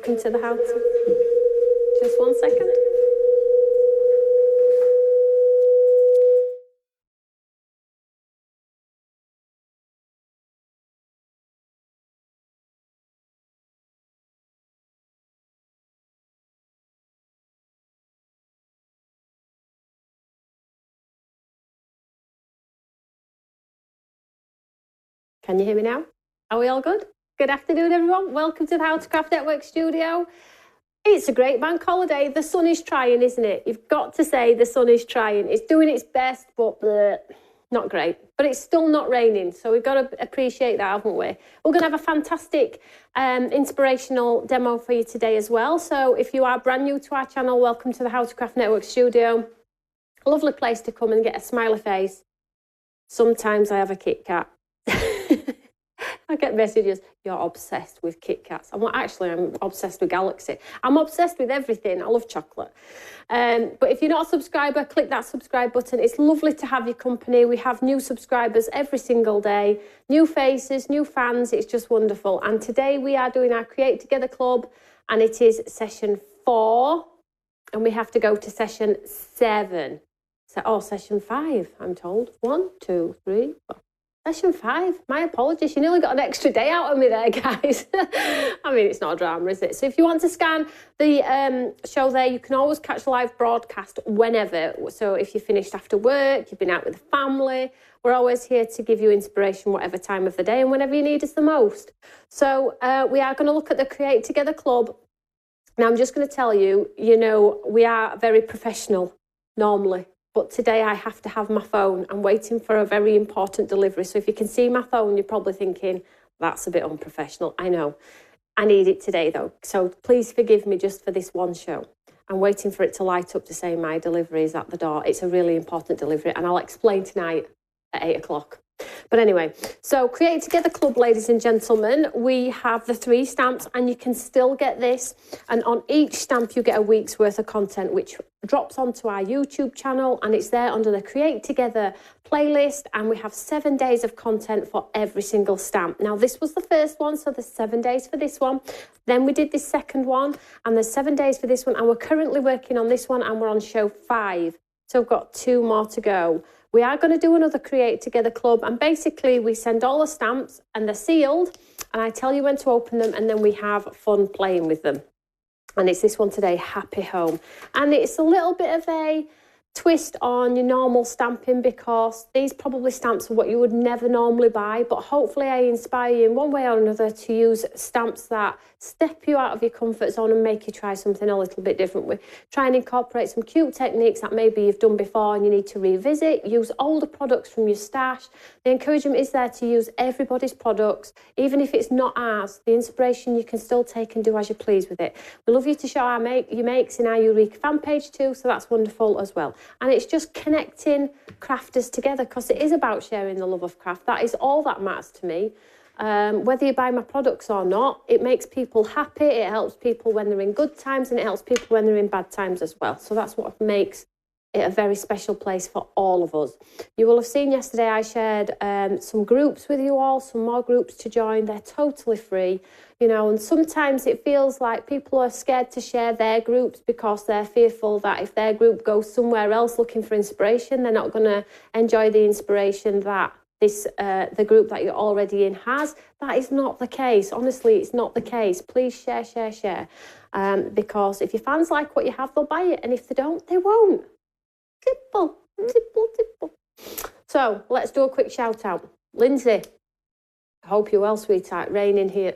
welcome to the How To. Just 1 second. Can you hear me now? Are we all good? Good afternoon, everyone. Welcome to the How to Craft Network studio. It's a great bank holiday. The sun is trying, isn't it? You've got to say the sun is trying. It's doing its best, but not great. But it's still not raining, so we've got to appreciate that, haven't we? We're going to have a fantastic inspirational demo for you today as well. So if you are brand new to our channel, welcome to the How to Craft Network studio. A lovely place to come and get a smiley face. Sometimes I have a Kit Kat. I get messages, you're obsessed with Kit Kats. I'm obsessed with Galaxy. I'm obsessed with everything. I love chocolate. But if you're not a subscriber, click that subscribe button. It's lovely to have your company. We have new subscribers every single day, new faces, new fans. It's just wonderful. And today we are doing our Create Together Club, and it is session 4, and we have to go to session 7. Session 5, I'm told. 1, 2, 3, 4. Session 5, my apologies. You nearly got an extra day out of me there, guys. I mean, it's not a drama, is it? So if you want to scan the show there, you can always catch the live broadcast whenever. So if you're finished after work, you've been out with the family, we're always here to give you inspiration whatever time of the day and whenever you need us the most. So we are going to look at the Create Together Club. Now, I'm just going to tell you, we are very professional normally. But today I have to have my phone. I'm waiting for a very important delivery. So if you can see my phone, you're probably thinking, that's a bit unprofessional. I know. I need it today, though. So please forgive me just for this one show. I'm waiting for it to light up to say my delivery is at the door. It's a really important delivery, and I'll explain tonight at 8 o'clock. But anyway, so Create Together Club, ladies and gentlemen, we have the 3 stamps, and you can still get this. And on each stamp, you get a week's worth of content, which drops onto our YouTube channel, and it's there under the Create Together playlist. And we have 7 days of content for every single stamp. Now, this was the first one, so there's 7 days for this one. Then we did this second one, and there's 7 days for this one. And we're currently working on this one, and we're on show 5. So we've got 2 more to go. We are going to do another Create Together Club, and basically we send all the stamps and they're sealed, and I tell you when to open them, and then we have fun playing with them. And it's this one today, Happy Home. And it's a little bit of a twist on your normal stamping, because these probably stamps are what you would never normally buy, but hopefully I inspire you in one way or another to use stamps that step you out of your comfort zone and make you try something a little bit different. We try and incorporate some cute techniques that maybe you've done before and you need to revisit. Use older products from your stash. The encouragement is there to use everybody's products, even if it's not ours. The inspiration you can still take and do as you please with it. We love you to show your makes in our Eureka fan page too, so that's wonderful as well. And it's just connecting crafters together, because it is about sharing the love of craft. That is all that matters to me. Whether you buy my products or not, it makes people happy. It helps people when they're in good times, and it helps people when they're in bad times as well. So that's what makes it a very special place for all of us. You will have seen yesterday I shared some groups with you all, some more groups to join. They're totally free, and sometimes it feels like people are scared to share their groups because they're fearful that if their group goes somewhere else looking for inspiration, they're not going to enjoy the inspiration that the group that you're already in has. That is not the case. Honestly, it's not the case. Please share. Because if your fans like what you have, they'll buy it. And if they don't, they won't. Simple. So let's do a quick shout out. Lindsay, I hope you're well, sweetheart. Raining here.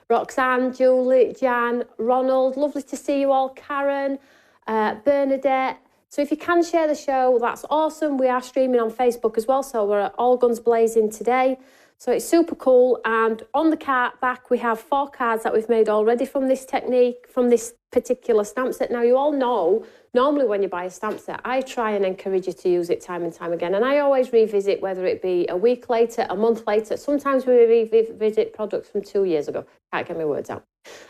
Roxanne, Julie, Jan, Ronald, lovely to see you all. Karen, Bernadette. So if you can share the show, that's awesome. We are streaming on Facebook as well, so we're all guns blazing today. So it's super cool. And on the card back, we have 4 cards that we've made already from this technique, from this particular stamp set. Now, you all know, normally when you buy a stamp set, I try and encourage you to use it time and time again. And I always revisit, whether it be a week later, a month later. Sometimes we revisit products from 2 years ago. Can't get my words out.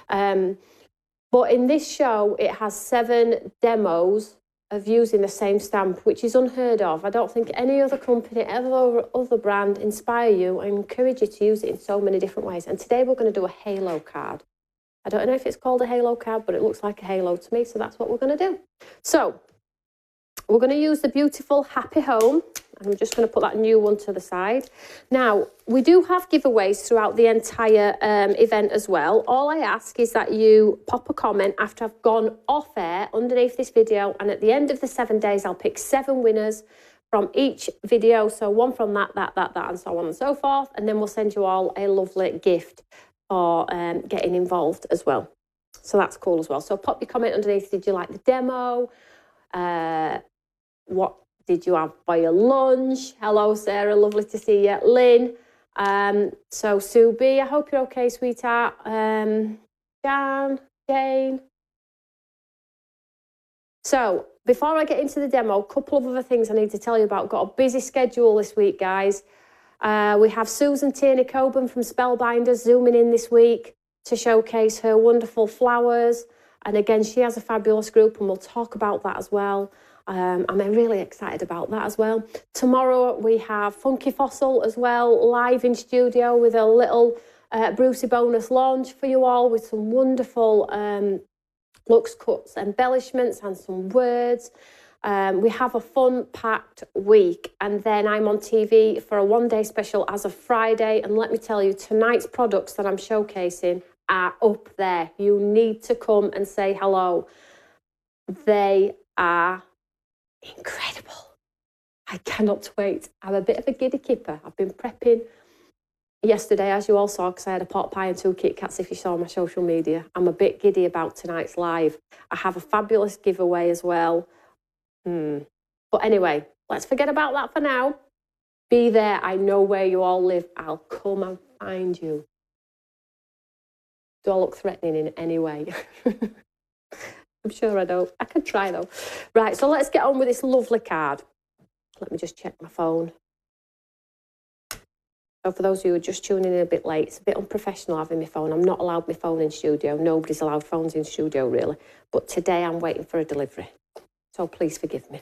But in this show, it has 7 demos of using the same stamp, which is unheard of. I don't think any other company, other brand inspire you and encourage you to use it in so many different ways. And today we're going to do a halo card. I don't know if it's called a halo card, but it looks like a halo to me, so that's what we're going to do. So we're going to use the beautiful Happy Home, and I'm just going to put that new one to the side. Now, we do have giveaways throughout the entire event as well. All I ask is that you pop a comment after I've gone off air underneath this video, and at the end of the 7 days, I'll pick 7 winners from each video. So one from that, and so on and so forth. And then we'll send you all a lovely gift for getting involved as well. So that's cool as well. So pop your comment underneath. Did you like the demo? What did you have for your lunch? Hello, Sarah. Lovely to see you. Lynn. So Sue B, I hope you're okay, sweetheart. Jan, Jane. So before I get into the demo, a couple of other things I need to tell you about. Got a busy schedule this week, guys. We have Susan Tierney Coburn from Spellbinders zooming in this week to showcase her wonderful flowers. And again, she has a fabulous group, and we'll talk about that as well. I'm really excited about that as well. Tomorrow we have Funky Fossil as well, live in studio with a little Brucey bonus launch for you all with some wonderful Lux Cuts embellishments and some words. We have a fun-packed week, and then I'm on TV for a one-day special as of Friday. And let me tell you, tonight's products that I'm showcasing are up there. You need to come and say hello. They are incredible. I cannot wait. I'm a bit of a giddy kipper. I've been prepping yesterday, as you all saw, because I had a pot pie and 2 Kit Kats if you saw my social media. I'm a bit giddy about tonight's live. I have a fabulous giveaway as well. But anyway, let's forget about that for now. Be there. I know where you all live. I'll come and find you. Do I look threatening in any way? I'm sure I don't. I can try though. Right, so let's get on with this lovely card. Let me just check my phone. So for those of you who are just tuning in a bit late, it's a bit unprofessional having my phone. I'm not allowed my phone in studio. Nobody's allowed phones in studio, really. But today I'm waiting for a delivery. So please forgive me.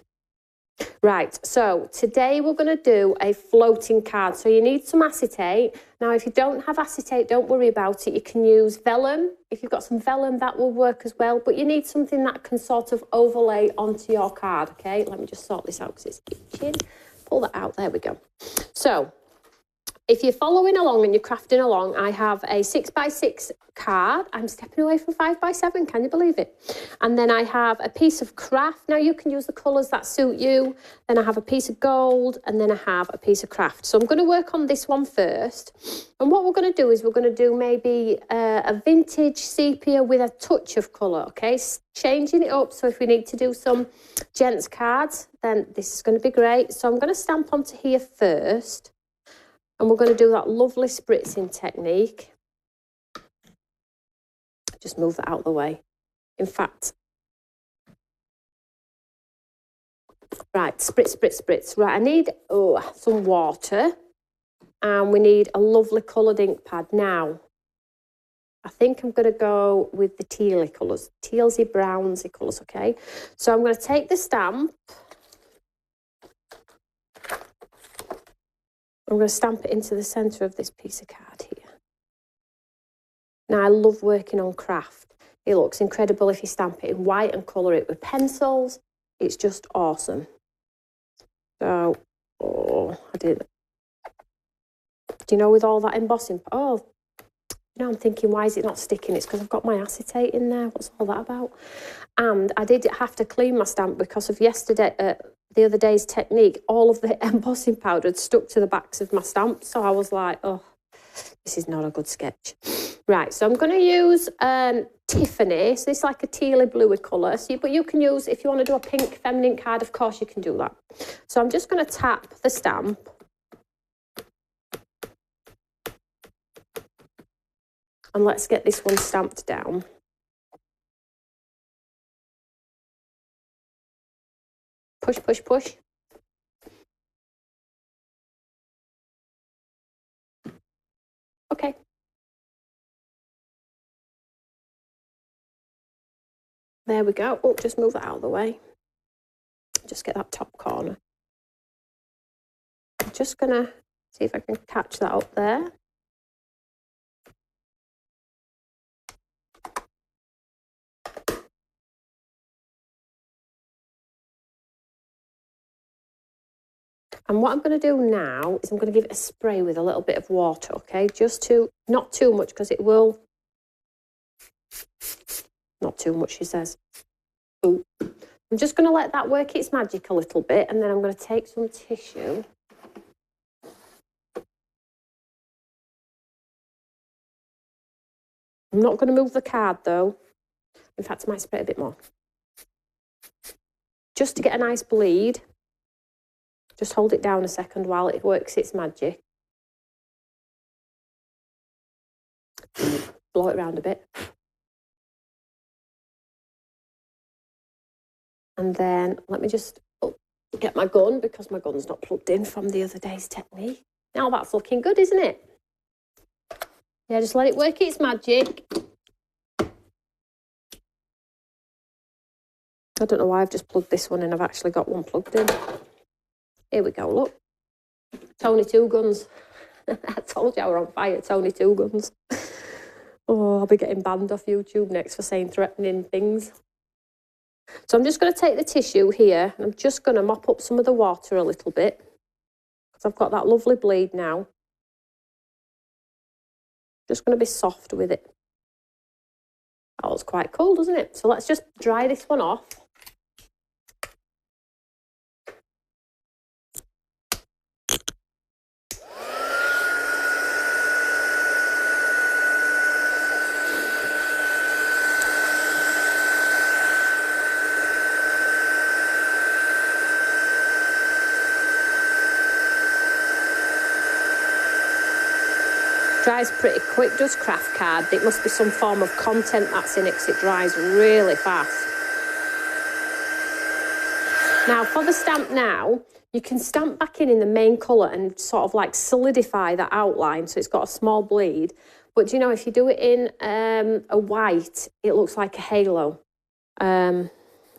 Right, so today we're going to do a floating card. So you need some acetate. Now, if you don't have acetate, don't worry about it. You can use Vellum. If you've got some Vellum, that will work as well. But you need something that can sort of overlay onto your card, okay? Let me just sort this out because it's itching. Pull that out. There we go. So if you're following along and you're crafting along, I have a 6x6 card. I'm stepping away from 5x7, can you believe it? And then I have a piece of craft. Now you can use the colours that suit you. Then I have a piece of gold, and then I have a piece of craft. So I'm going to work on this one first. And what we're going to do is we're going to do maybe a vintage sepia with a touch of colour, okay? Changing it up, so if we need to do some gents cards, then this is going to be great. So I'm going to stamp onto here first. And we're going to do that lovely spritzing technique. Just move that out of the way. In fact, right, spritz, spritz, spritz. Right, I need some water. And we need a lovely coloured ink pad. Now, I think I'm going to go with the tealy colours. Tealsy, brownsy colours, okay? So I'm going to take the stamp. I'm going to stamp it into the centre of this piece of card here. Now, I love working on craft. It looks incredible if you stamp it in white and colour it with pencils. It's just awesome. So, I did. Do you know, with all that embossing? Oh, you know, I'm thinking, why is it not sticking? It's because I've got my acetate in there. What's all that about? And I did have to clean my stamp because of yesterday, the other day's technique. All of the embossing powder had stuck to the backs of my stamps. So I was like, oh, this is not a good sketch. Right, so I'm going to use Tiffany. So it's like a tealy bluey colour. So but you can use, if you want to do a pink feminine card, of course you can do that. So I'm just going to tap the stamp. And let's get this one stamped down. Push, push, push. Okay. There we go. Oh, just move that out of the way. Just get that top corner. I'm just going to see if I can catch that up there. And what I'm going to do now is I'm going to give it a spray with a little bit of water, okay? Just to, not too much because it will, not too much, she says. Ooh. I'm just going to let that work its magic a little bit, and then I'm going to take some tissue. I'm not going to move the card though. In fact, I might spray a bit more. Just to get a nice bleed. Just hold it down a second while it works its magic. Blow it around a bit. And then let me just get my gun, because my gun's not plugged in from the other day's technique. Now that's looking good, isn't it? Yeah, just let it work its magic. I don't know why I've just plugged this one in. I've actually got one plugged in. Here we go, look. It's only 2 guns. I told you I were on fire. It's only 2 guns. Oh, I'll be getting banned off YouTube next for saying threatening things. So I'm just going to take the tissue here, and I'm just going to mop up some of the water a little bit, because I've got that lovely bleed now. Just going to be soft with it. That looks quite cool, doesn't it? So let's just dry this one off. Dries pretty quick, does craft card. It must be some form of content that's in it, because it dries really fast. Now, for the stamp now, you can stamp back in the main colour and sort of like solidify that outline so it's got a small bleed. But do you know, if you do it in a white, it looks like a halo. Now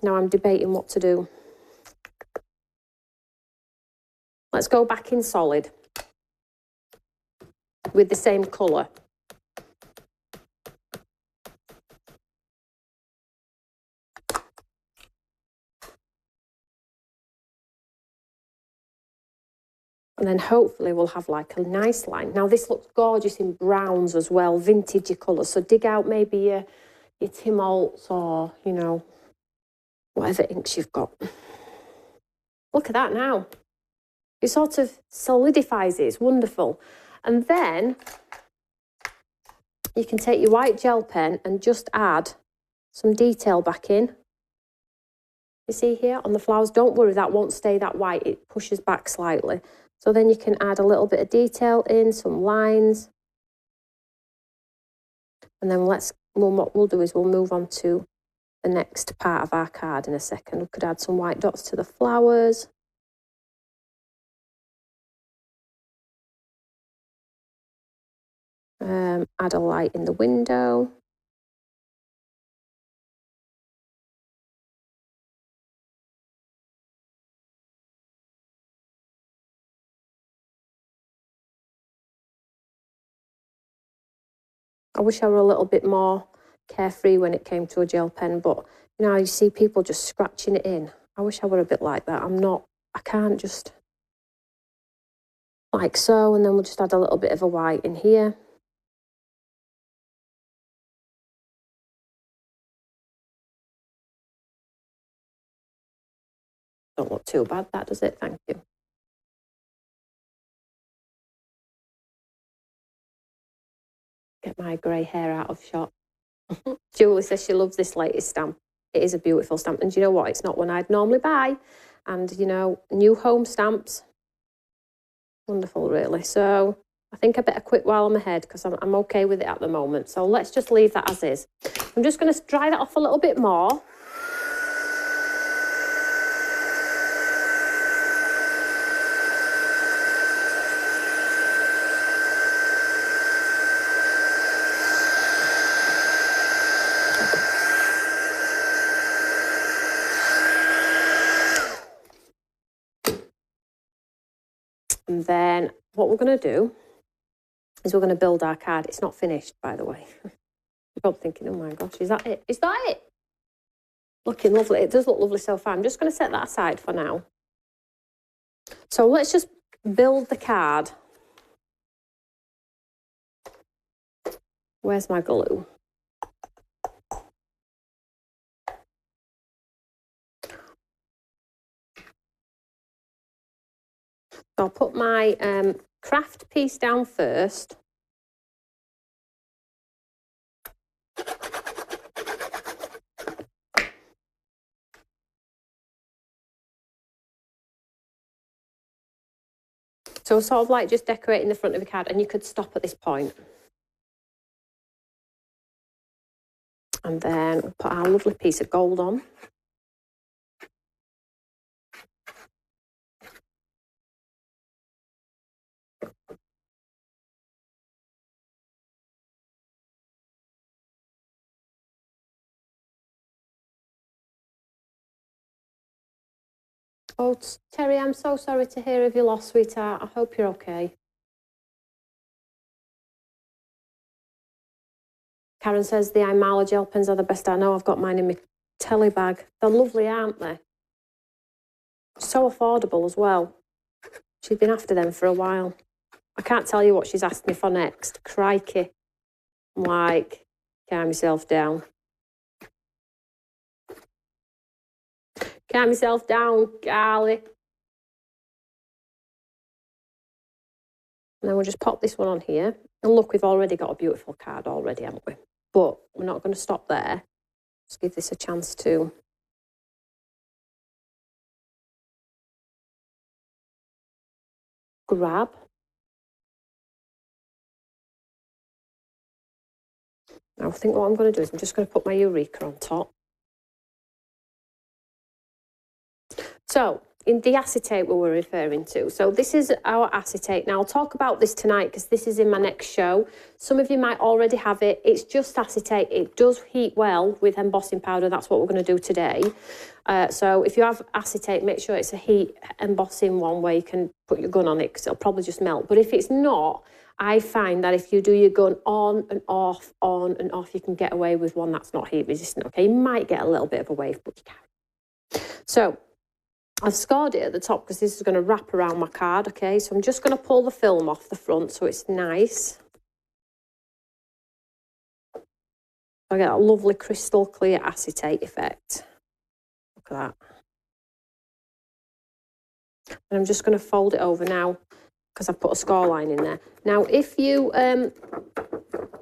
I'm debating what to do. Let's go back in solid with the same colour. And then hopefully we'll have like a nice line. Now this looks gorgeous in browns as well, vintagey colours. So dig out maybe your Tim Holtz or, you know, whatever inks you've got. Look at that now. It sort of solidifies it. It's wonderful. And then you can take your white gel pen and just add some detail back in. You see here on the flowers? Don't worry, that won't stay that white. It pushes back slightly. So then you can add a little bit of detail in, some lines. And then what we'll do is we'll move on to the next part of our card in a second. We could add some white dots to the flowers. Add a light in the window. I wish I were a little bit more carefree when it came to a gel pen, but you know, you see people just scratching it in. I wish I were a bit like that. I can't just like so, and then we'll just add a little bit of a white in here. Don't look too bad, that does it? Thank you. Get my grey hair out of shot. Julie says she loves this latest stamp. It is a beautiful stamp. And do you know what? It's not one I'd normally buy. And, you know, new home stamps. Wonderful, really. So I think I better quit while I'm ahead, because I'm okay with it at the moment. So let's just leave that as is. I'm just going to dry that off a little bit more. And then what we're going to do is we're going to build our card. It's not finished, by the way. You're probably thinking, oh my gosh, is that it? Is that it? Looking lovely. It does look lovely so far. I'm just going to set that aside for now. So let's just build the card. Where's my glue? So I'll put my craft piece down first. So sort of like just decorating the front of the card, and you could stop at this point. And then we'll put our lovely piece of gold on. Oh, Terry, I'm so sorry to hear of your loss, sweetheart. I hope you're okay. Karen says the Imala gel pens are the best I know. I've got mine in my telly bag. They're lovely, aren't they? So affordable as well. She's been after them for a while. I can't tell you what she's asked me for next. Crikey. I'm like, calm yourself down. Calm yourself down, Carly. And then we'll just pop this one on here. And look, we've already got a beautiful card already, haven't we? But we're not going to stop there. Let's give this a chance to grab. Now, I think what I'm going to do is I'm just going to put my Eureka on top. So, in the acetate we were referring to. So this is our acetate. Now, I'll talk about this tonight because this is in my next show. Some of you might already have it. It's just acetate. It does heat well with embossing powder. That's what we're going to do today. So if you have acetate, make sure it's a heat embossing one where you can put your gun on it because it'll probably just melt. But if it's not, I find that if you do your gun on and off, you can get away with one that's not heat resistant. Okay, you might get a little bit of a wave, but you can. So I've scored it at the top because this is going to wrap around my card, okay? So I'm just going to pull the film off the front so it's nice. I get a lovely crystal clear acetate effect. Look at that. And I'm just going to fold it over now because I've put a score line in there. Now, if you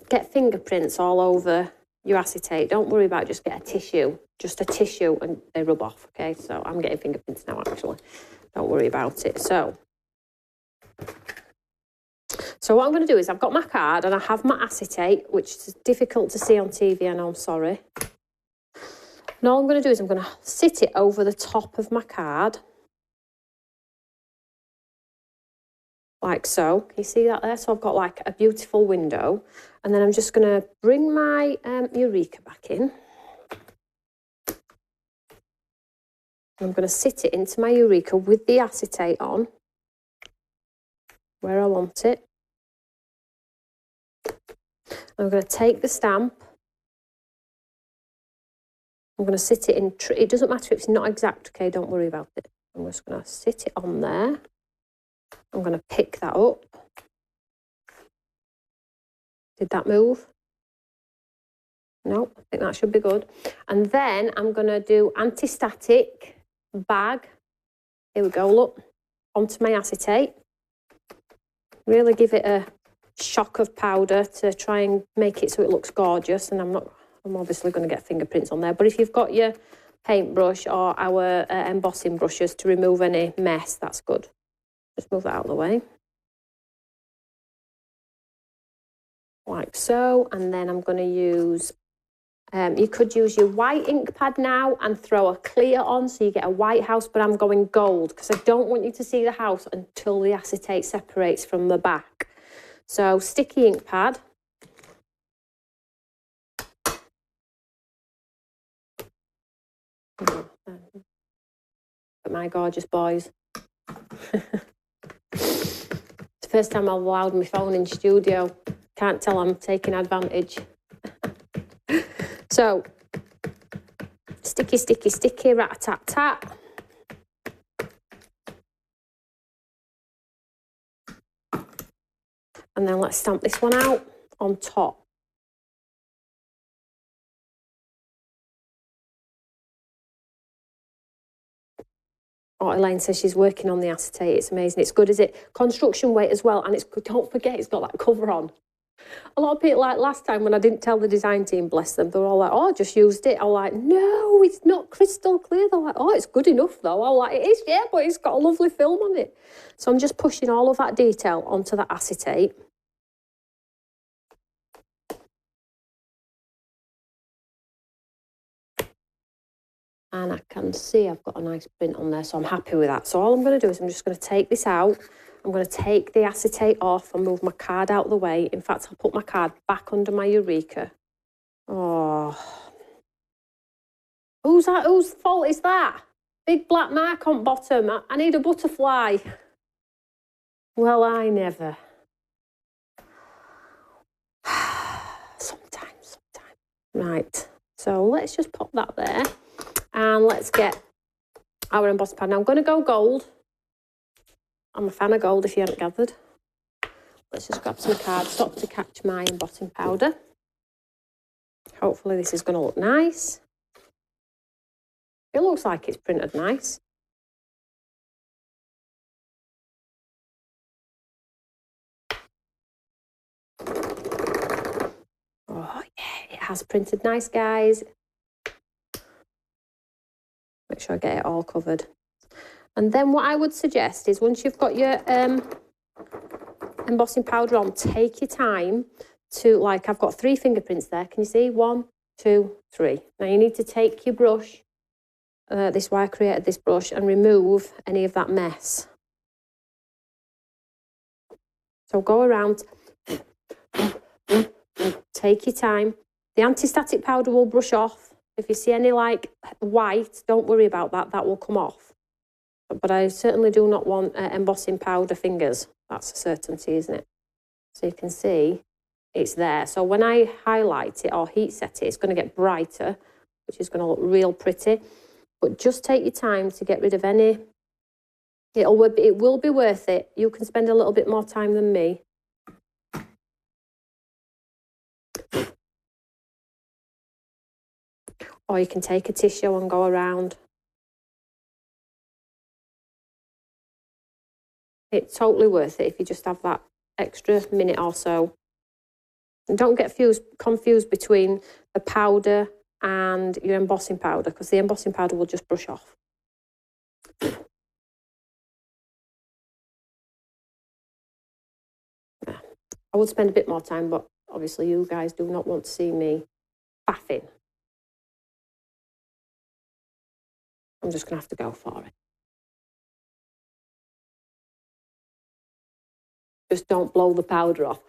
get fingerprints all over your acetate, don't worry about it, just get a tissue. Just a tissue and they rub off, okay? So I'm getting fingerprints now, actually. Don't worry about it. So what I'm going to do is I've got my card and I have my acetate, which is difficult to see on TV, I know, I'm sorry. And all I'm going to do is I'm going to sit it over the top of my card. Like so. Can you see that there? So I've got like a beautiful window. And then I'm just going to bring my Eureka back in. I'm going to sit it into my Eureka with the acetate on, where I want it. I'm going to take the stamp. I'm going to sit it in, it doesn't matter if it's not exact, okay, don't worry about it. I'm just going to sit it on there. I'm going to pick that up. Did that move? No, I think that should be good. And then I'm going to do anti-static bag. Here we go, look, onto my acetate. Really give it a shock of powder to try and make it so it looks gorgeous. And I'm obviously going to get fingerprints on there. But if you've got your paintbrush or our embossing brushes to remove any mess, that's good. Just move that out of the way. Like so. And then I'm going to use, you could use your white ink pad now and throw a clear on so you get a white house, but I'm going gold because I don't want you to see the house until the acetate separates from the back. So sticky ink pad. Look at my gorgeous boys. It's the first time I've allowed my phone in studio. Can't tell I'm taking advantage. So, sticky, sticky, sticky, rat-a-tat-tat. And then let's stamp this one out on top. Oh, Elaine says she's working on the acetate. It's amazing. It's good, is it? Construction weight as well. And it's good. Don't forget, it's got that cover on. A lot of people, like last time when I didn't tell the design team, bless them, they were all like, oh, I just used it. I'm like, no, it's not crystal clear. They're like, oh, it's good enough though. I'm like, it is, yeah, but it's got a lovely film on it. So I'm just pushing all of that detail onto the acetate. And I can see I've got a nice print on there, so I'm happy with that. So all I'm going to do is I'm just going to take this out. I'm going to take the acetate off and move my card out of the way. In fact, I'll put my card back under my Eureka. Oh. Who's that? Whose fault is that? Big black mark on bottom. I need a butterfly. Well, I never. Sometimes. Right. So let's just pop that there. And let's get our embossing pad. Now I'm going to go gold. I'm a fan of gold if you haven't gathered. Let's just grab some cardstock to catch my embossing powder. Hopefully this is going to look nice. It looks like it's printed nice. Oh yeah, it has printed nice, guys. Make sure I get it all covered. And then what I would suggest is once you've got your embossing powder on, take your time to, like, I've got 3 fingerprints there. Can you see? 1, 2, 3. Now you need to take your brush, this is why I created this brush, and remove any of that mess. So go around, take your time. The anti-static powder will brush off. If you see any like white, don't worry about that, that will come off. But I certainly do not want embossing powder fingers. That's a certainty, isn't it? So you can see it's there. So when I highlight it or heat set it, it's going to get brighter, which is going to look real pretty. But just take your time to get rid of any. It will be worth it. You can spend a little bit more time than me. Or you can take a tissue and go around. It's totally worth it if you just have that extra minute or so. And don't get confused between the powder and your embossing powder, because the embossing powder will just brush off. Yeah. I would spend a bit more time, but obviously you guys do not want to see me faffing. I'm just going to have to go for it. Just don't blow the powder off.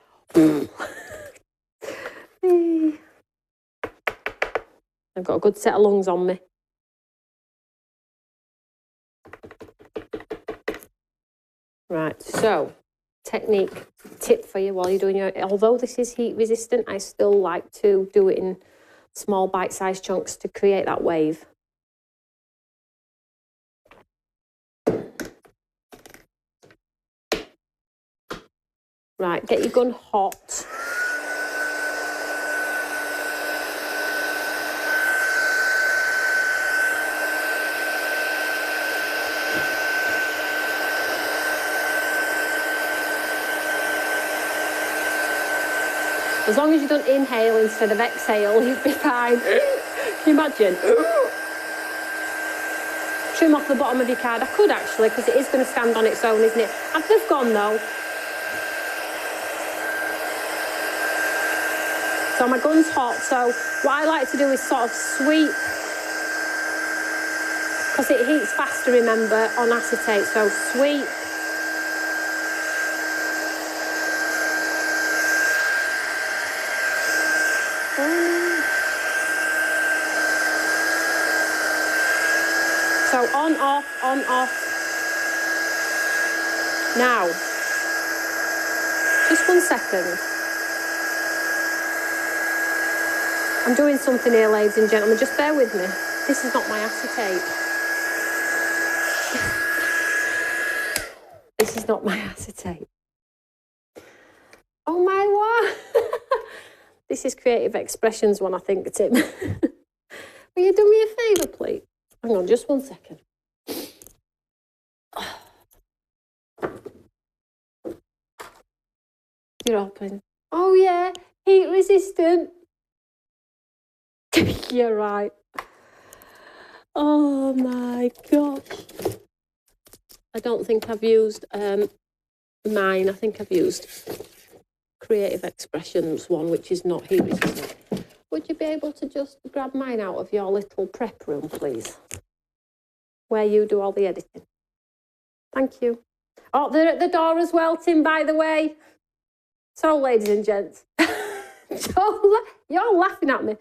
I've got a good set of lungs on me. Right, so technique tip for you while you're doing your, although this is heat resistant, I still like to do it in small bite-sized chunks to create that wave. Right, get your gun hot. As long as you don't inhale instead of exhale, you'll be fine. Can you imagine? Trim off the bottom of your card. I could actually, because it is going to stand on its own, isn't it? They've gone though. So my gun's hot, so what I like to do is sort of sweep, because it heats faster, remember, on acetate, so sweep. So on, off, on, off. Now, just 1 second. I'm doing something here, ladies and gentlemen. Just bear with me. This is not my acetate. This is not my acetate. Oh my word. This is Creative Expressions one, I think, Tim. Will you do me a favour, please? Hang on, just 1 second. You're open. Oh yeah, heat resistant. You're right. Oh my gosh. I don't think I've used mine. I think I've used Creative Expressions one, which is not heat resistant. Would you be able to just grab mine out of your little prep room, please? Where you do all the editing. Thank you. Oh, they're at the door as well, Tim, by the way. So, ladies and gents. You're laughing at me.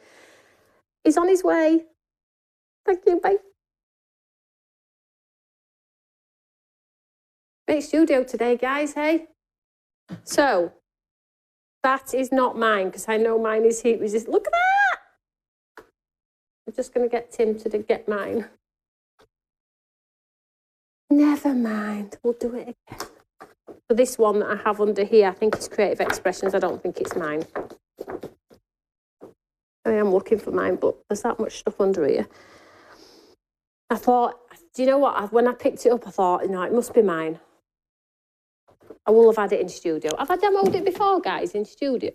He's on his way. Thank you, bye. Great studio today, guys, hey? So, that is not mine, because I know mine is heat resistant. Look at that! I'm just going to get Tim to get mine. Never mind, we'll do it again. So this one that I have under here, I think it's Creative Expressions. I don't think it's mine. I am looking for mine, but there's that much stuff under here. I thought, do you know what? When I picked it up, I thought, no, it must be mine. I will have had it in studio. Have I demoed it before, guys, in studio?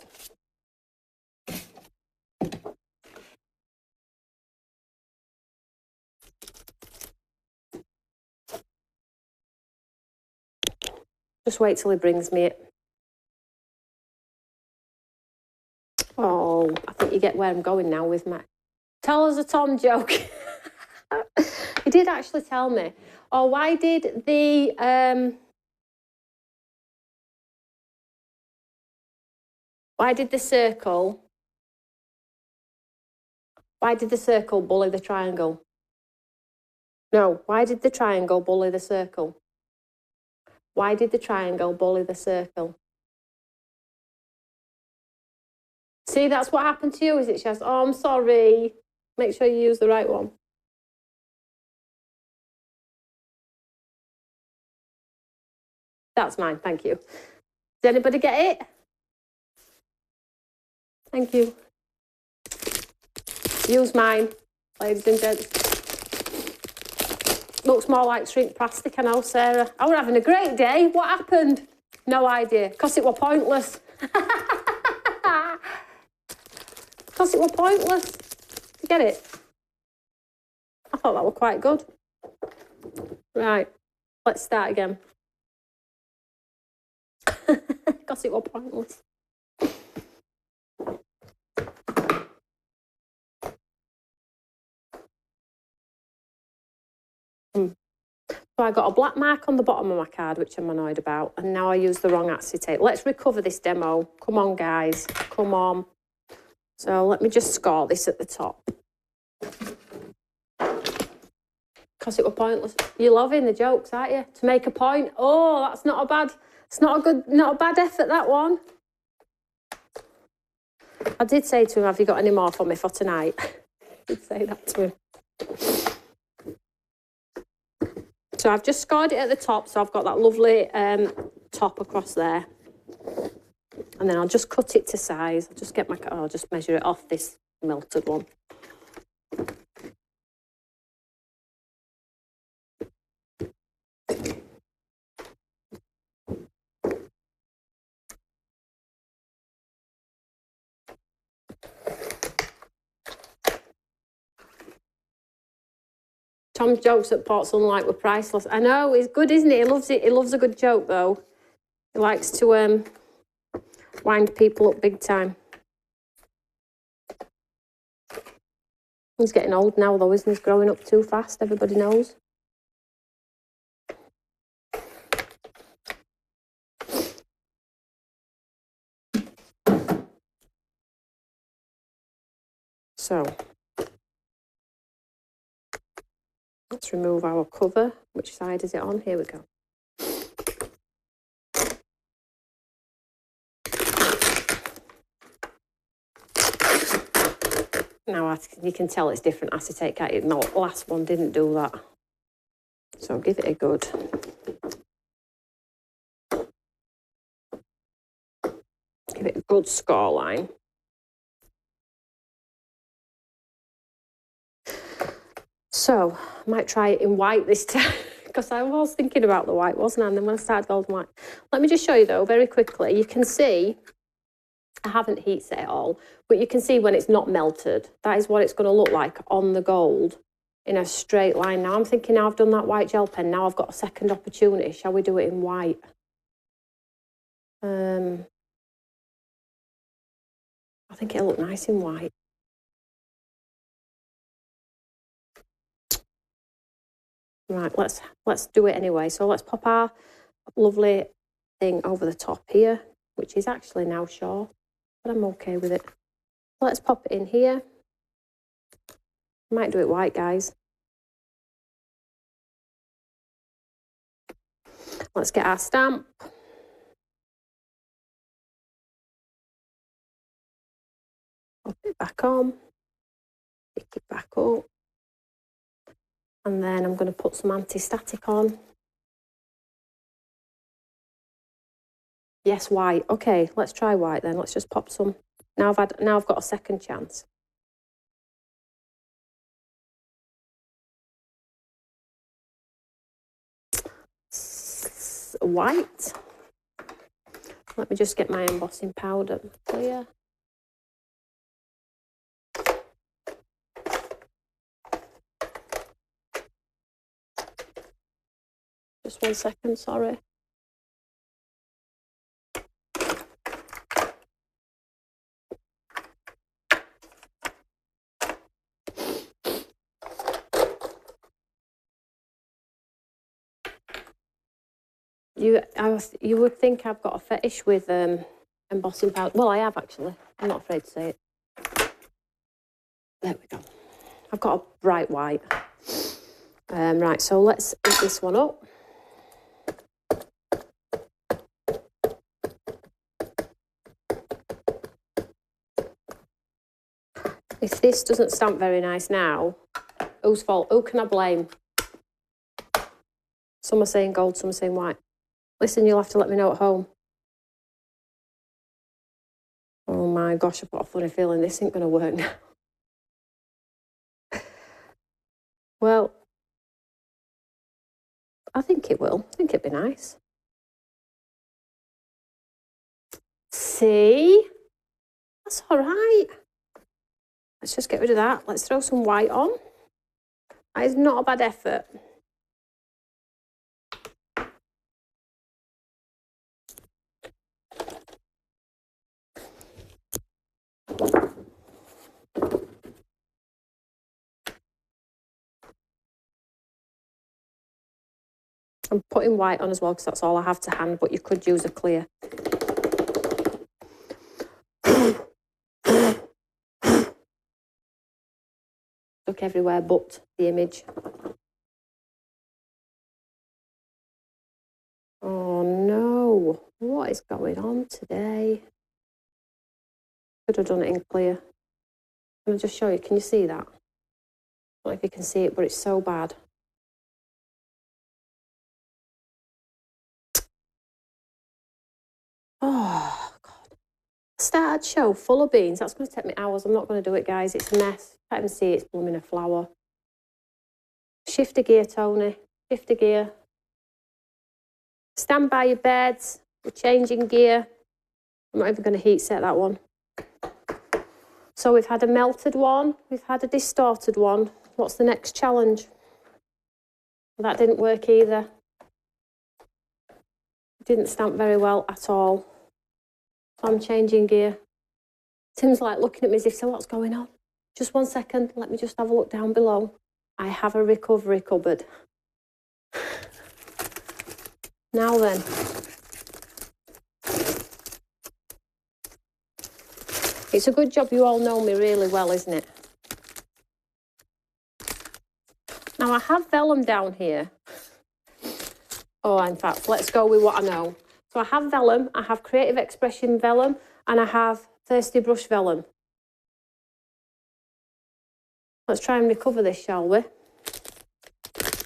Just wait till he brings me it. Oh, I think you get where I'm going now with my... Tell us a Tom joke. He did actually tell me. Oh, why did the... Why did the circle bully the triangle? No, why did the triangle bully the circle? Why did the triangle bully the circle? See, that's what happened to you, is it, Shaz? Oh, I'm sorry. Make sure you use the right one. That's mine, thank you. Did anybody get it? Thank you. Use mine, ladies and gents. Looks more like shrink plastic, I know, Sarah. I were having a great day. What happened? No idea. Because it were pointless. Because it were pointless. You get it? I thought that were quite good. Right, let's start again. Because it were pointless. So I got a black mark on the bottom of my card, which I'm annoyed about, and now I use the wrong acetate. Let's recover this demo. Come on, guys. Come on. So let me just score this at the top. Because it were pointless. You're loving the jokes, aren't you? To make a point. Oh, that's not a bad... It's not a bad effort, that one. I did say to him, have you got any more for me for tonight? I did say that to him. So I've just scored it at the top, so I've got that lovely top across there. And then I'll just cut it to size. I'll just get my... I'll just measure it off this melted one. Tom's jokes at Port Sunlight were priceless. I know, it's good, isn't it? He loves it. He loves a good joke, though. He likes to wind people up big time. He's getting old now, though, isn't he? He's growing up too fast, everybody knows. So, let's remove our cover. Which side is it on? Here we go. Now you can tell it's different acetate, can't you? No, the last one didn't do that. So give it a good. good scoreline. So, I might try it in white this time, because I was thinking about the white, wasn't I? And then when I started gold and white. Let me just show you, though, very quickly. You can see, I haven't heat set it all, but you can see when it's not melted. That is what it's going to look like on the gold in a straight line. Now, I'm thinking, now I've done that white gel pen, now I've got a second opportunity. Shall we do it in white? I think it'll look nice in white. Right, let's do it anyway. So let's pop our lovely thing over the top here, which is actually now short, but I'm okay with it. Let's pop it in here. Might do it white, guys. Let's get our stamp. Pop it back on. Pick it back up. And then I'm going to put some anti-static on. Yes, white. Okay, let's try white then. Let's just pop some. Now I've got a second chance. White. Let me just get my embossing powder clear. Just 1 second, sorry. You would think I've got a fetish with embossing powder. Well, I have actually. I'm not afraid to say it. There we go. I've got a bright white. Right, so let's eat this one up. If this doesn't stamp very nice now, whose fault? Who can I blame? Some are saying gold, some are saying white. Listen, you'll have to let me know at home. Oh my gosh, I've got a funny feeling this ain't going to work now. Well, I think it will. I think it'd be nice. See? That's all right. Let's just get rid of that. Let's throw some white on. That is not a bad effort. I'm putting white on as well because that's all I have to hand, but you could use a clear. Look everywhere but the image. Oh no, what is going on today? Could have done it in clear. Can I just show you? Can you see that? I don't know if you can see it, but it's so bad. Oh, God. Started show full of beans. That's going to take me hours. I'm not going to do it, guys. It's a mess. Can't even see it. It's blooming a flower. Shift a gear, Tony. Shift a gear. Stand by your beds. We're changing gear. I'm not even going to heat set that one. So we've had a melted one. We've had a distorted one. What's the next challenge? That didn't work either. Didn't stamp very well at all. So I'm changing gear. Tim's like looking at me as if, so what's going on? Just 1 second. Let me just have a look down below. I have a recovery cupboard. Now then. It's a good job you all know me really well, isn't it? Now I have vellum down here. Oh, in fact, let's go with what I know. So I have vellum, I have Creative Expression vellum, and I have Thirsty Brush vellum. Let's try and recover this, shall we?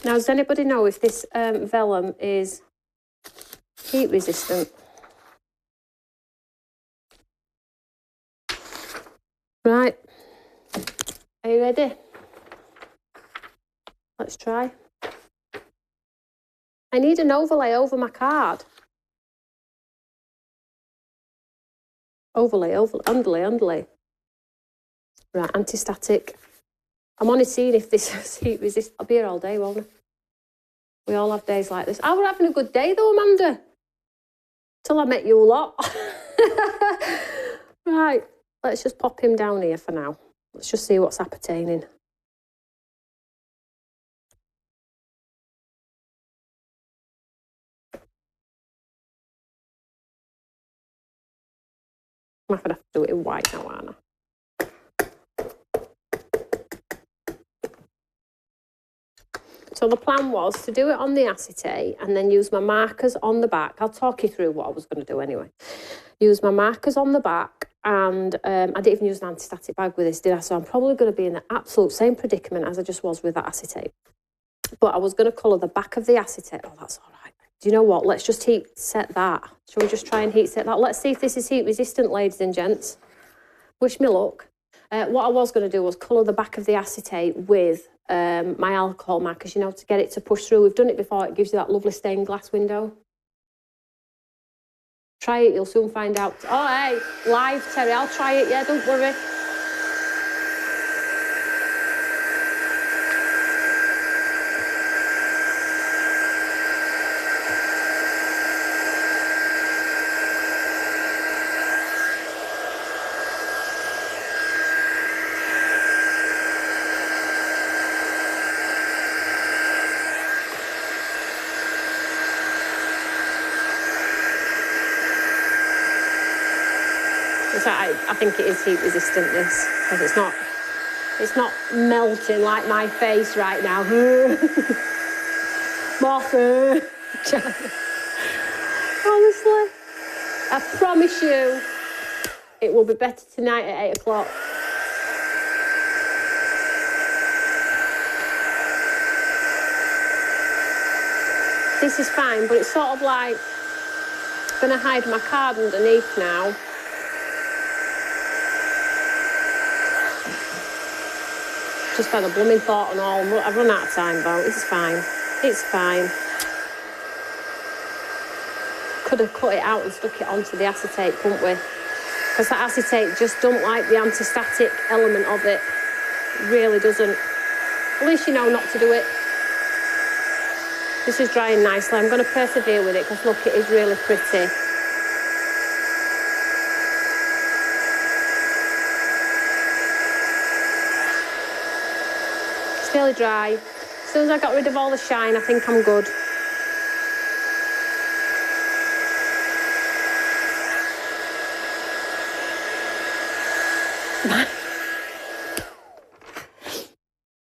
Now, does anybody know if this vellum is heat resistant? Right. Are you ready? Let's try. I need an overlay over my card. Overlay, underlay. Right, anti-static. I'm only seeing if this is heat resist. I'll be here all day, won't I? We all have days like this. Oh, we're having a good day though, Amanda. Till I met you lot. Right, let's just pop him down here for now. Let's just see what's appertaining. I'm going to have to do it in white now, aren't I? So the plan was to do it on the acetate and then use my markers on the back. I'll talk you through what I was going to do anyway. Use my markers on the back, and I didn't even use an anti-static bag with this, did I? So I'm probably going to be in the absolute same predicament as I just was with that acetate. But I was going to colour the back of the acetate. Oh, that's all right. Do you know what? Let's just heat set that. Shall we just try and heat set that? Let's see if this is heat resistant, ladies and gents. Wish me luck. What I was going to do was colour the back of the acetate with my alcohol markers, you know, to get it to push through. We've done it before. It gives you that lovely stained glass window. Try it, you'll soon find out. Oh, hey, live, Terry, I'll try it, yeah, don't worry. I think it is heat resistant, this, because it's not melting like my face right now. Martha. Honestly, I promise you it will be better tonight at 8 o'clock. This is fine, but it's sort of like I'm going to hide my card underneath now. Just had a blooming thought and all. I've run out of time though. It's fine. It's fine. Could have cut it out and stuck it onto the acetate, couldn't we? Because that acetate just don't like the anti-static element of it. It really doesn't. At least you know not to do it. This is drying nicely. I'm going to persevere with it because look, it is really pretty. It's fairly dry. As soon as I got rid of all the shine, I think I'm good.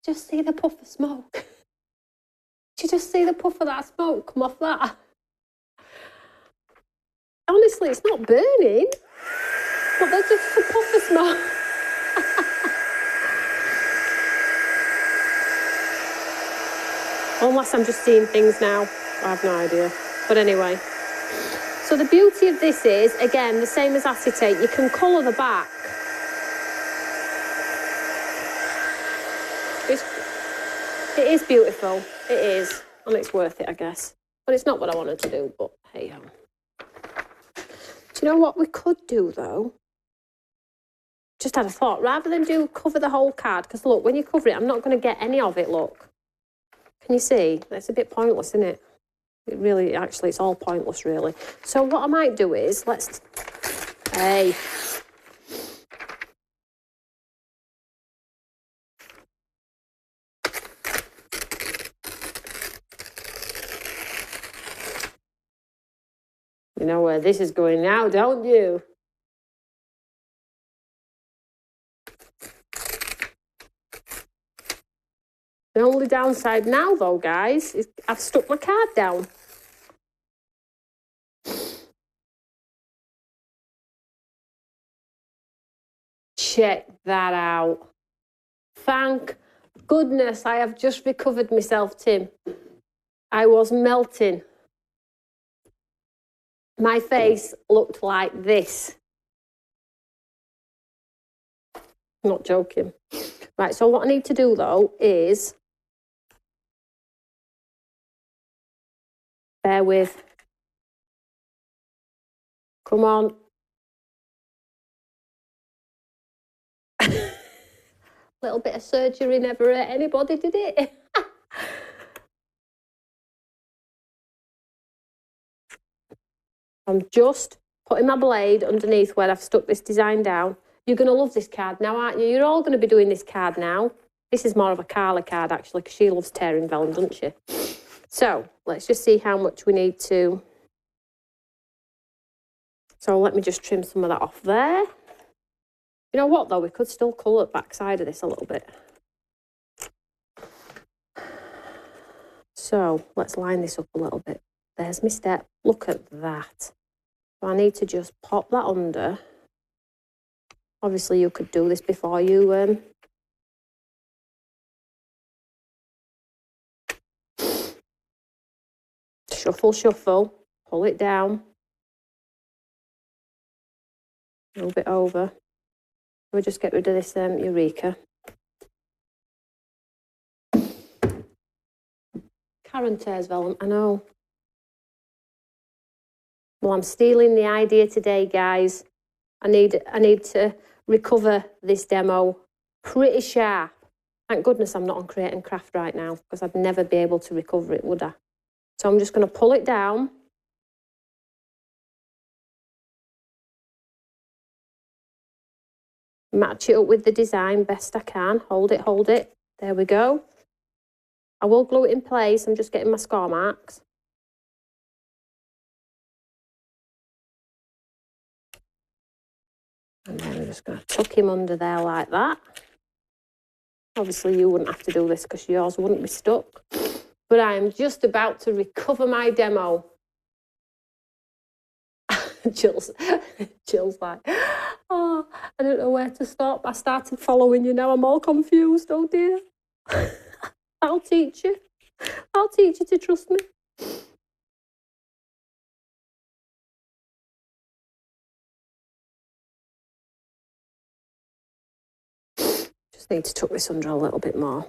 Just see the puff of smoke. Did you just see the puff of that smoke come off that? Honestly, it's not burning, but there's just a puff of smoke. Unless I'm just seeing things now. I have no idea. But anyway. So the beauty of this is, again, the same as acetate, you can colour the back. It is beautiful. It is. And it's worth it, I guess. But it's not what I wanted to do, but hey. Do you know what we could do, though? Just had a thought. Rather than cover the whole card, because look, when you cover it, I'm not going to get any of it, look. Can you see? That's a bit pointless, isn't it? It really, actually, it's all pointless, really. So what I might do is, hey. You know where this is going now, don't you? The only downside now, though, guys, is I've stuck my card down. Check that out. Thank goodness I have just recovered myself, Tim. I was melting. My face looked like this. Not joking. Right, so what I need to do though is, bear with. Come on. Little bit of surgery never hurt anybody, did it? I'm just putting my blade underneath where I've stuck this design down. You're going to love this card now, aren't you? You're all going to be doing this card now. This is more of a Carla card, actually, because she loves tearing vellum, doesn't she? So let's just see how much we need to. So let me just trim some of that off there. You know what, though? We could still colour the back side of this a little bit. So let's line this up a little bit. There's my step. Look at that. So I need to just pop that under. Obviously, you could do this before you... Shuffle, shuffle. Pull it down. Move it over. We'll just get rid of this Eureka. Karen tears vellum, I know. Well, I'm stealing the idea today, guys. I need to recover this demo pretty sharp. Thank goodness I'm not on Create and Craft right now, because I'd never be able to recover it, would I? So I'm just going to pull it down. Match it up with the design best I can. Hold it, hold it. There we go. I will glue it in place. I'm just getting my score marks. And then I'm just going to tuck him under there like that. Obviously, you wouldn't have to do this because yours wouldn't be stuck. But I am just about to recover my demo. Jill's like, oh, I don't know where to stop. I started following you now. I'm all confused. Oh, dear. I'll teach you. I'll teach you to trust me. Just need to tuck this under a little bit more.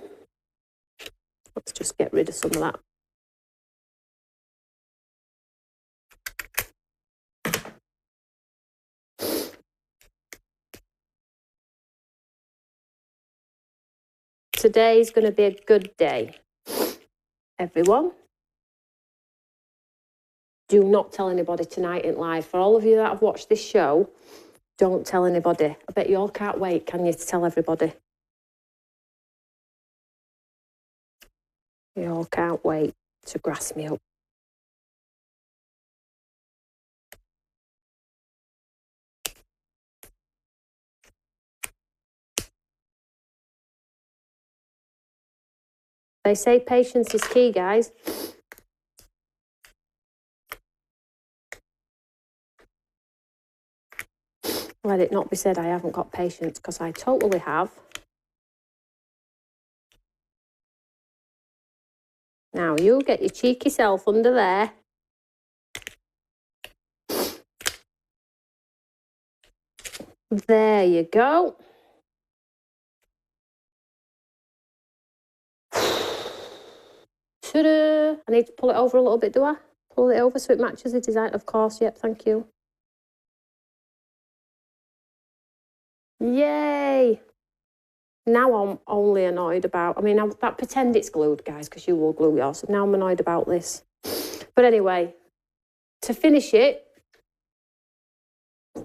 Let's just get rid of some of that. Today's going to be a good day, everyone. Do not tell anybody tonight in live. For all of you that have watched this show, don't tell anybody. I bet you all can't wait, can you, to tell everybody? You all can't wait to grass me up. They say patience is key, guys. Let it not be said I haven't got patience, because I totally have. Now, you get your cheeky self under there. There you go. Ta-da! I need to pull it over a little bit, do I? Pull it over so it matches the design. Of course, yep, thank you. Yay! Now I'm only annoyed about, I mean, that pretend it's glued, guys, because you will glue yours. So now I'm annoyed about this. But anyway, to finish it,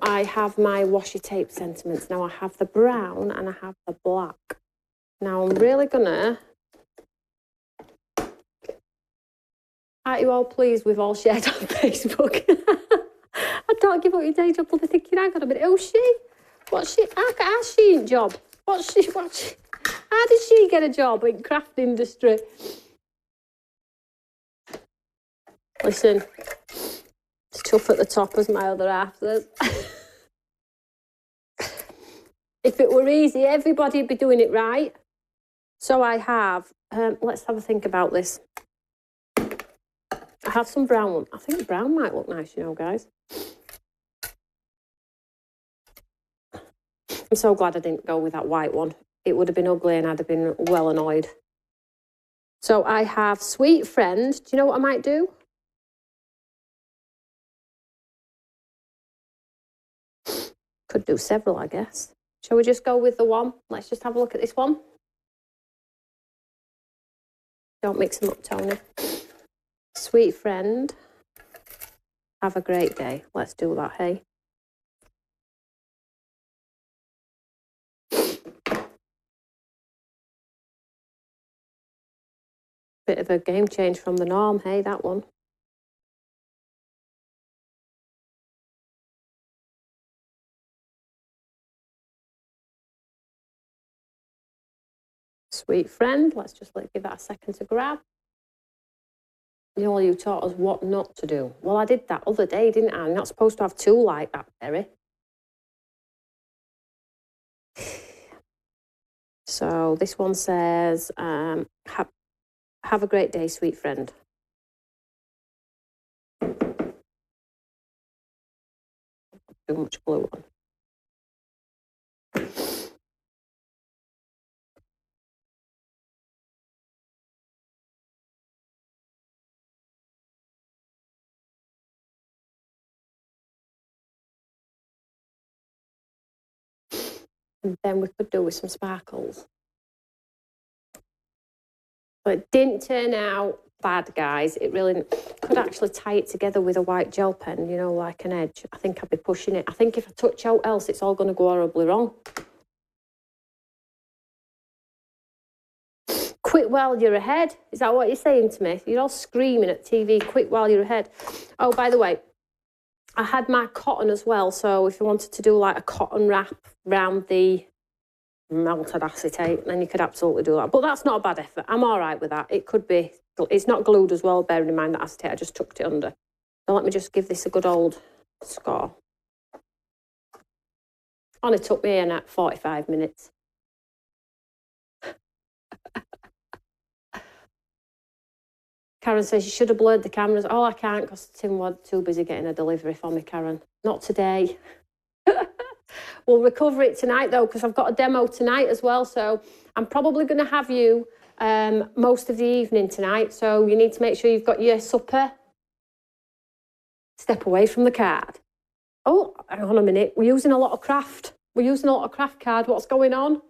I have my washi tape sentiments. Now I have the brown and I have the black. Now I'm really gonna... Aren't you all pleased we've all shared on Facebook? I don't give up your day job. They'll be thinking, hang on a minute, who's she? What's she? How's she in job? What's she? How did she get a job in craft industry? Listen, it's tough at the top, as my other half says. If it were easy, everybody'd be doing it right. So I have, let's have a think about this. I have some brown. I think brown might look nice, you know, guys. I'm so glad I didn't go with that white one. It would have been ugly and I'd have been well annoyed. So I have Sweet Friend. Do you know what I might do? Could do several, I guess. Shall we just go with the one? Let's just have a look at this one. Don't mix them up, Tony. Sweet Friend. Have a great day. Let's do that, hey? Bit of a game change from the norm, hey, that one. Sweet Friend. Let's just give that a second to grab. You know, you taught us what not to do. Well, I did that other day, didn't I? I'm not supposed to have two like that, Terry. So this one says, have a great day, sweet friend. Too much glue on. And then we could do with some sparkles. But it didn't turn out bad, guys. It really could actually tie it together with a white gel pen, you know, like an edge. I think I'd be pushing it. I think if I touch out else, it's all going to go horribly wrong. Quit while you're ahead. Is that what you're saying to me? You're all screaming at TV, quit while you're ahead. Oh, by the way, I had my cotton as well. So if you wanted to do like a cotton wrap around the melted acetate, then you could absolutely do that. But that's not a bad effort. I'm all right with that. It could be, it's not glued as well, bearing in mind that acetate, I just tucked it under. So let me just give this a good old score. Only took me in at 45 minutes. Karen says, you should have blurred the cameras. Oh, I can't because Tim was too busy getting a delivery for me, Karen. Not today. We'll recover it tonight, though, because I've got a demo tonight as well. So I'm probably going to have you most of the evening tonight. So you need to make sure you've got your supper. Step away from the card. Oh, hang on a minute. We're using a lot of craft. We're using a lot of craft card. What's going on?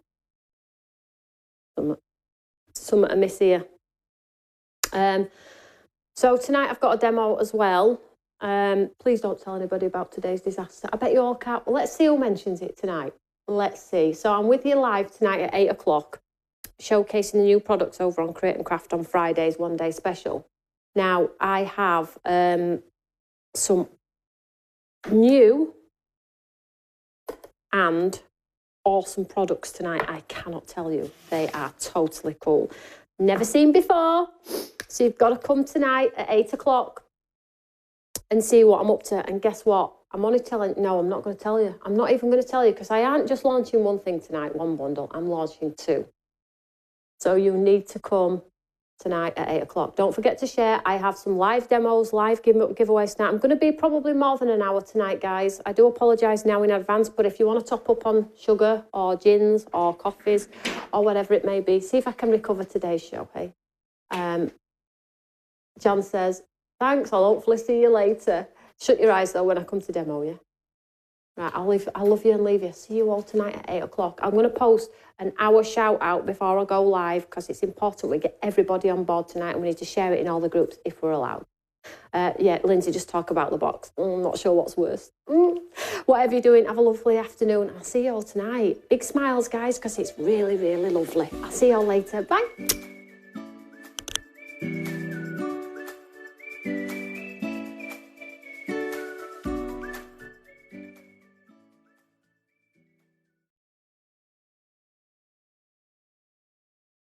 Something I miss here. So tonight I've got a demo as well. Please don't tell anybody about today's disaster. I bet you all can't. Well, let's see who mentions it tonight. Let's see. So I'm with you live tonight at 8 o'clock, showcasing the new products over on Create and Craft on Friday's One Day Special. Now, I have some new and awesome products tonight. I cannot tell you. They are totally cool. Never seen before. So you've got to come tonight at 8 o'clock and see what I'm up to. And guess what? I'm only telling... No, I'm not going to tell you. I'm not even going to tell you because I aren't just launching one thing tonight, one bundle. I'm launching two. So you need to come tonight at 8 o'clock. Don't forget to share. I have some live demos, live giveaways tonight. I'm going to be probably more than an hour tonight, guys. I do apologise now in advance, but if you want to top up on sugar or gins or coffees or whatever it may be, see if I can recover today's show, hey? John says, thanks, I'll hopefully see you later. Shut your eyes, though, when I come to demo you. Right, I'll love you and leave you. See you all tonight at 8 o'clock. I'm going to post an hour shout-out before I go live because it's important we get everybody on board tonight and we need to share it in all the groups if we're allowed. Yeah, Lindsay, just talk about the box. I'm not sure what's worse. Whatever you're doing, have a lovely afternoon. I'll see you all tonight. Big smiles, guys, because it's really, really lovely. I'll see you all later. Bye.